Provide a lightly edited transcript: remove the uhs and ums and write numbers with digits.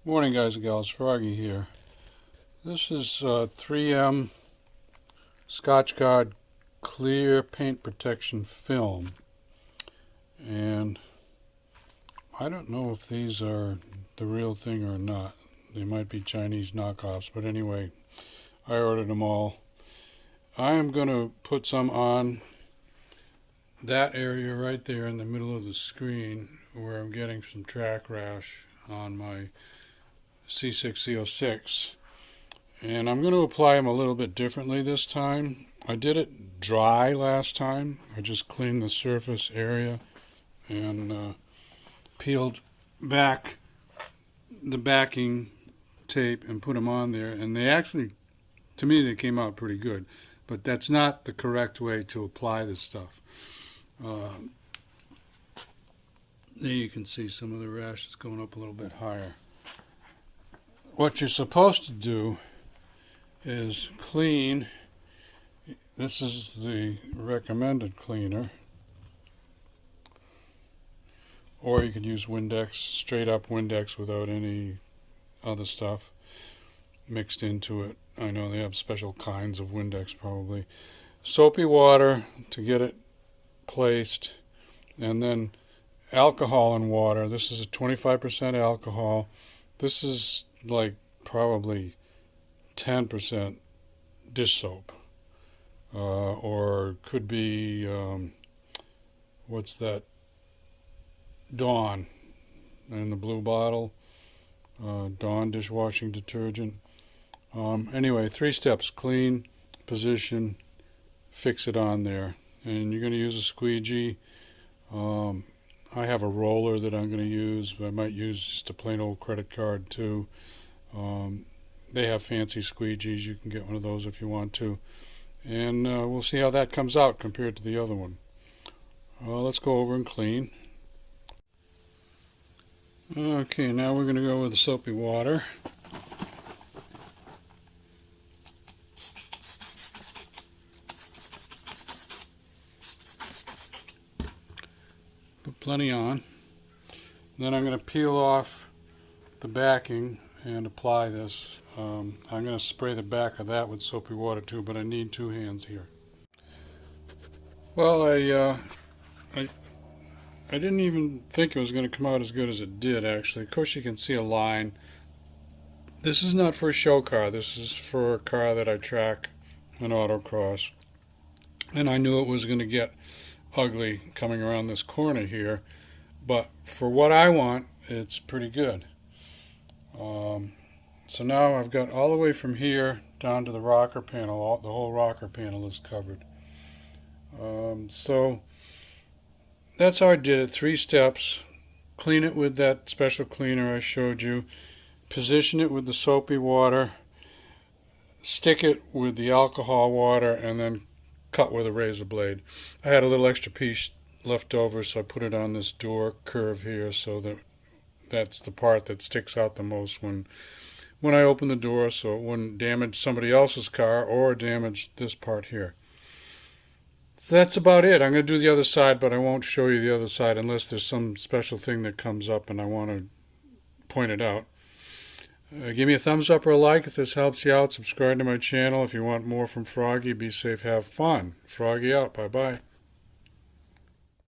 Morning guys and gals, Froggy here. This is 3M Scotch Guard clear paint protection film, and I don't know if these are the real thing or not. They might be Chinese knockoffs, but anyway, I ordered them all. I am going to put some on that area right there in the middle of the screen where I'm getting some track rash on my Z06, z06, and I'm going to apply them a little bit differently this time. I did it dry last time. I just cleaned the surface area and peeled back the backing tape and put them on there, and they actually, to me, they came out pretty good, but that's not the correct way to apply this stuff. There you can see some of the rash is going up a little bit higher. What you're supposed to do is clean. This is the recommended cleaner, or you could use Windex, straight up Windex without any other stuff mixed into it. I know they have special kinds of Windex probably. Soapy water to get it placed, and then alcohol and water. This is a 25% alcohol. This is like probably 10% dish soap, or could be what's that, Dawn in the blue bottle, Dawn dishwashing detergent. Anyway, 3 steps: clean, position, fix it on there, and you're going to use a squeegee. I have a roller that I'm going to use. I might use just a plain old credit card too. They have fancy squeegees. You can get one of those if you want to. And we'll see how that comes out compared to the other one. Let's go over and clean. Okay, now we're going to go with the soapy water. Put plenty on. Then I'm going to peel off the backing and apply this. I'm going to spray the back of that with soapy water too, but I need 2 hands here. Well, I didn't even think it was going to come out as good as it did, actually. Of course, you can see a line. This is not for a show car. This is for a car that I track in autocross. And I knew it was going to get ugly coming around this corner here, but for what I want, it's pretty good. So now I've got all the way from here down to the rocker panel. The whole rocker panel is covered. So that's how I did it. 3 steps. Clean it with that special cleaner I showed you. Position it with the soapy water. Stick it with the alcohol water, and then cut with a razor blade. I had a little extra piece left over, so I put it on this door curve here, so that that's the part that sticks out the most when I open the door, so it wouldn't damage somebody else's car or damage this part here. So that's about it. I'm going to do the other side, but I won't show you the other side unless there's some special thing that comes up and I want to point it out. Give me a thumbs up or a like if this helps you out. Subscribe to my channel if you want more from Froggy. Be safe, have fun. Froggy out. Bye-bye.